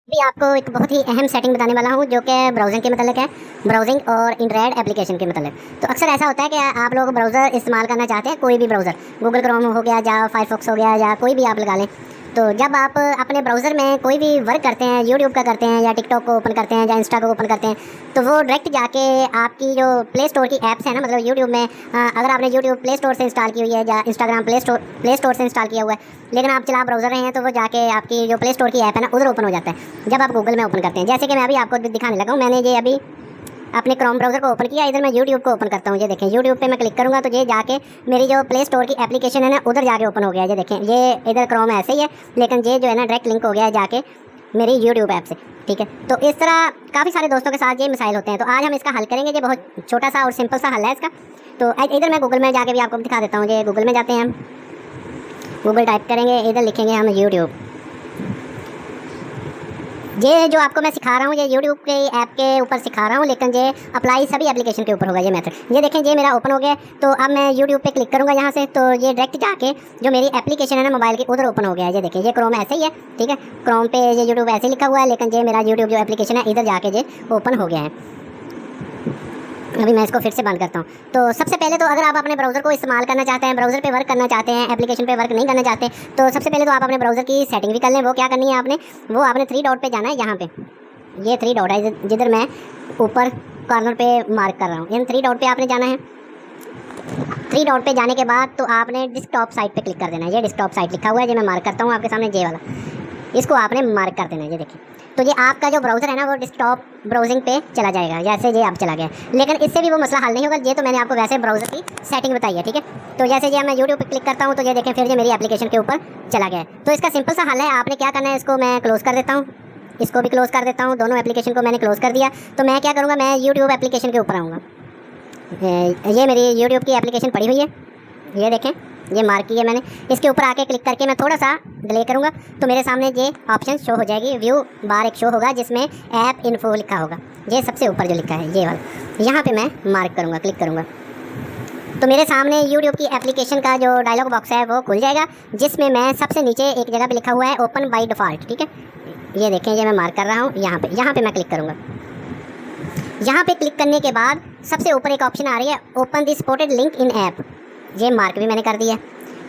अभी आपको एक बहुत ही अहम सेटिंग बताने वाला हूँ जो कि ब्राउजिंग के मतलब है। ब्राउजिंग और इंड्राइड एप्लीकेशन के मतलब। तो अक्सर ऐसा होता है कि आप लोग ब्राउज़र इस्तेमाल करना चाहते हैं, कोई भी ब्राउज़र, गूगल क्रोम हो गया या फायरफॉक्स हो गया या कोई भी आप लगा लें। तो जब आप अपने ब्राउज़र में कोई भी वर्क करते हैं, यूट्यूब का करते हैं या टिकटॉक को ओपन करते हैं या इंस्टा को ओपन करते हैं, तो वो डायरेक्ट जाके आपकी जो प्ले स्टोर की ऐप्स है ना, मतलब यूट्यूब में अगर आपने यूट्यूब प्ले स्टोर से इंस्टॉल की हुई है या इंस्टाग्राम प्ले स्टोर से इंस्टॉल किया हुआ है, लेकिन आप चला ब्राउज़र रहे हैं, तो वो जाके आपकी जो प्ले स्टोर की ऐप है ना, उधर ओपन हो जाता है जब आप गूगल में ओपन करते हैं। जैसे कि मैं अभी आपको दिखाने लगा हूँ, मैंने ये अभी अपने क्रोम ब्राउज़र को ओपन किया, इधर मैं यूट्यूब को ओपन करता हूँ। ये देखें, यूट्यूब पे मैं क्लिक करूँगा तो ये जाके मेरी जो प्ले स्टोर की एप्लीकेशन है ना, उधर जाके ओपन हो गया। ये देखें, ये इधर क्रोम ऐसे ही है, लेकिन ये जो है ना डायरेक्ट लिंक हो गया है जाके मेरी यूट्यूब ऐप से। ठीक है, तो इस तरह काफ़ी सारे दोस्तों के साथ ये मिसाइल होते हैं। तो आज हम इसका हल करेंगे। ये बहुत छोटा सा और सिंपल सा हल है इसका। तो इधर मैं गूगल में जाके भी आपको दिखा देता हूँ। ये गूगल में जाते हैं, हम गूगल टाइप करेंगे, इधर लिखेंगे हम यूट्यूब। ये जो आपको मैं सिखा रहा हूँ, ये यूट्यूब के ऐप के ऊपर सिखा रहा हूँ, लेकिन ये अप्लाई सभी एप्लीकेशन के ऊपर होगा ये मेथड। ये देखें, ये मेरा ओपन हो गया। तो अब मैं यूट्यूब पे क्लिक करूँगा यहाँ से, तो ये डायरेक्ट जाके जो मेरी एप्लीकेशन है ना मोबाइल की, उधर ओपन हो गया है। ये देखें, ये क्रोम ऐसे ही है। ठीक है, क्रोम पे ये यूट्यूब ऐसे लिखा हुआ है, लेकिन ये मेरा यूट्यूब जो एप्लीकेशन है, इधर जाके ये ओपन हो गया है। अभी मैं इसको फिर से बंद करता हूँ। तो सबसे पहले तो अगर आप अपने ब्राउज़र को इस्तेमाल करना चाहते हैं, ब्राउज़र पे वर्क करना चाहते हैं, एप्लीकेशन पे वर्क नहीं करना चाहते, तो सबसे पहले तो आप अपने ब्राउज़र की सेटिंग भी कर लें। वो क्या करनी है आपने, वो आपने 3 डॉट पे जाना है। यहाँ पे ये 3 डॉट है जिधर मैं ऊपर कॉर्नर पे मार्क कर रहा हूँ, इन 3 डॉट पे आपने जाना है। 3 डॉट पे जाने के बाद तो आपने डेस्कटॉप साइट पे क्लिक कर देना है। ये डेस्कटॉप साइट लिखा हुआ है, ये मैं मार्क करता हूँ आपके सामने, ये वाला, इसको आपने मार्क कर देना है। ये देखिए, तो ये आपका जो ब्राउज़र है ना, वो डेस्कटॉप ब्राउजिंग पे चला जाएगा, जैसे ये आप चला गया। लेकिन इससे भी वो मसला हल नहीं होगा। ये तो मैंने आपको वैसे ब्राउज़र की सेटिंग बताई है। ठीक है, तो जैसे ये मैं यूट्यूब पे क्लिक करता हूँ, तो ये देखें, फिर ये मेरी एप्लीकेशन के ऊपर चला गया है। तो इसका सिंपल सा हल है, आपने क्या करना है, इसको मैं क्लोज़ कर देता हूँ, इसको भी क्लोज़ कर देता हूँ। दोनों एप्लीकेशन को मैंने क्लोज़ कर दिया। तो मैं क्या करूँगा, मैं यूट्यूब एप्लीकेशन के ऊपर आऊँगा। ये मेरी यूट्यूब की एप्लीकेशन पड़ी हुई है, ये देखें, ये मार्क की है मैंने। इसके ऊपर आके क्लिक करके मैं थोड़ा सा डिले करूँगा, तो मेरे सामने ये ऑप्शन शो हो जाएगी। व्यू बार एक शो होगा जिसमें ऐप इन्फो लिखा होगा, ये सबसे ऊपर जो लिखा है ये वाला, यहाँ पे मैं मार्क करूँगा, क्लिक करूँगा, तो मेरे सामने यूट्यूब की एप्लीकेशन का जो डायलॉग बॉक्स है वो खुल जाएगा, जिसमें मैं सबसे नीचे एक जगह पे लिखा हुआ है ओपन बाय डिफ़ॉल्ट। ठीक है, ये देखें, ये मैं मार्क कर रहा हूँ, यहाँ पे मैं क्लिक करूँगा। यहाँ पे क्लिक करने के बाद सबसे ऊपर एक ऑप्शन आ रही है, open the supported link in app, ये मार्क भी मैंने कर दिया।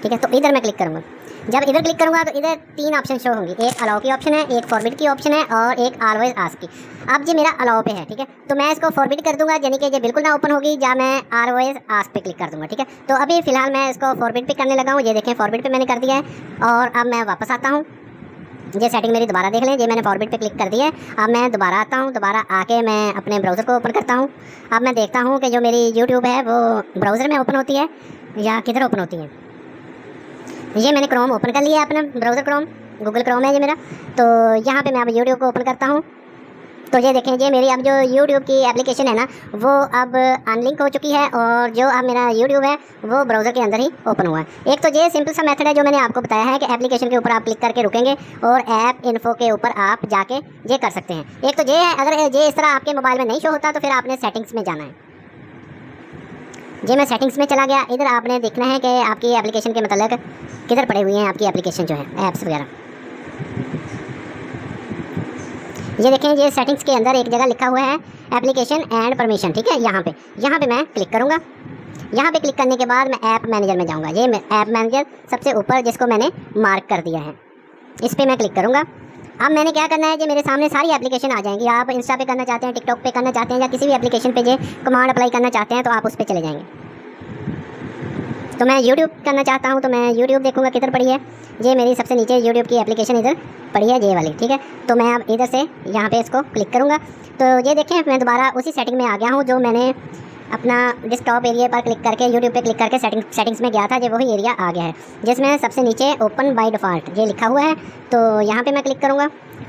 ठीक है, तो इधर मैं क्लिक करूँगा। जब इधर क्लिक करूँगा तो इधर 3 ऑप्शन शो होंगी, एक अलाउ की ऑप्शन है, एक फॉरबिड की ऑप्शन है और एक ऑलवेज आस्क की। अब ये मेरा अलाउ पे है। ठीक है, तो मैं इसको फॉरबिड कर दूंगा, यानी कि ये बिल्कुल ना ओपन होगी, या मैं ऑलवेज आस्क पे क्लिक कर दूंगा। ठीक है, तो अभी फिलहाल मैं इसको फॉरबिड पे करने लगा हूँ। ये देखें, फॉरबिड पे मैंने कर दिया है। और अब मैं वापस आता हूँ, ये सेटिंग मेरी दोबारा देख लें, ये मैंने फॉरबिड पे क्लिक कर दिया है। अब मैं दोबारा आता हूँ, दोबारा आके मैं अपने ब्राउज़र को ओपन करता हूँ। अब मैं देखता हूँ कि जो मेरी यूट्यूब है वो ब्राउज़र में ओपन होती है या किधर ओपन होती है। ये मैंने क्रोम ओपन कर लिया है, अपना ब्राउज़र क्रोम, गूगल क्रोम है ये मेरा। तो यहाँ पे मैं अब यूट्यूब को ओपन करता हूँ। तो ये देखें, ये मेरी अब जो यूट्यूब की एप्लीकेशन है ना, वो अब अनलिंक हो चुकी है, और जो अब मेरा यूट्यूब है वो ब्राउज़र के अंदर ही ओपन हुआ है। एक तो ये सिंपल सा मेथड है जो मैंने आपको बताया है कि एप्लीकेशन के ऊपर आप क्लिक करके रुकेंगे और ऐप इन्फो के ऊपर आप जाके ये कर सकते हैं। एक तो ये है, अगर ये इस तरह आपके मोबाइल में नहीं शो होता तो फिर आपने सेटिंग्स में जाना है। ये मैं सेटिंग्स में चला गया, इधर आपने देखना है कि आपकी एप्लीकेशन के मतलब किधर पड़े हुए हैं आपकी एप्लीकेशन जो है, ऐप्स वगैरह। ये देखें, ये सेटिंग्स के अंदर एक जगह लिखा हुआ है एप्लीकेशन एंड परमिशन। ठीक है, यहाँ पे मैं क्लिक करूँगा। यहाँ पे क्लिक करने के बाद मैं ऐप मैनेजर में जाऊँगा। ये ऐप मैनेजर सबसे ऊपर जिसको मैंने मार्क कर दिया है, इस पर मैं क्लिक करूँगा। अब मैंने क्या करना है, कि मेरे सामने सारी एप्लीकेशन आ जाएंगी। आप इंस्टा पे करना चाहते हैं, टिकटॉक पे करना चाहते हैं, या किसी भी एप्लीकेशन पे जो कमांड अप्लाई करना चाहते हैं, तो आप उस पर चले जाएंगे। तो मैं यूट्यूब करना चाहता हूँ, तो मैं यूट्यूब देखूँगा किधर पड़ी है। ये मेरी सबसे नीचे यूट्यूब की एप्लीकेशन इधर पड़ी है, ये वाली। ठीक है, तो मैं अब इधर से यहाँ पे इसको क्लिक करूँगा। तो ये देखें, मैं दोबारा उसी सेटिंग में आ गया हूँ जो मैंने अपना डेस्कटॉप एरिया पर क्लिक करके यूट्यूब पे क्लिक करके सेटिंग्स में गया था। ये वही एरिया आ गया है जिसमें सबसे नीचे ओपन बाय डिफ़ॉल्ट ये लिखा हुआ है। तो यहाँ पे मैं क्लिक करूँगा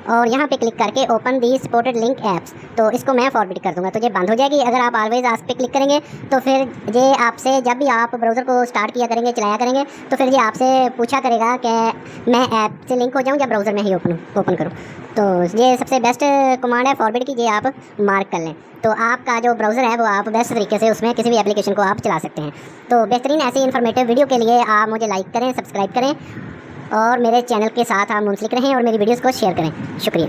और यहाँ पे क्लिक करके ओपन दी सपोर्टेड लिंक ऐप्स, तो इसको मैं फॉरवर्ड कर दूँगा, तो ये बंद हो जाएगी। अगर आप ऑलवेज आस्क पे क्लिक करेंगे तो फिर ये आपसे, जब भी आप ब्राउज़र को स्टार्ट किया करेंगे, चलाया करेंगे, तो फिर ये आपसे पूछा करेगा कि मैं ऐप से लिंक हो जाऊँ या ब्राउज़र में ही ओपन करूँ। तो ये सबसे बेस्ट कमांड है फॉरवर्ड की, ये आप मार्क कर लें, तो आपका जो ब्राउज़र है वो आप बेस्ट तरीके से उसमें किसी भी एप्लीकेशन को आप चला सकते हैं। तो बेहतरीन ऐसी इन्फॉर्मेटिव वीडियो के लिए आप मुझे लाइक करें, सब्सक्राइब करें और मेरे चैनल के साथ आप मुंसलिक रहें और मेरी वीडियोज़ को शेयर करें। शुक्रिया।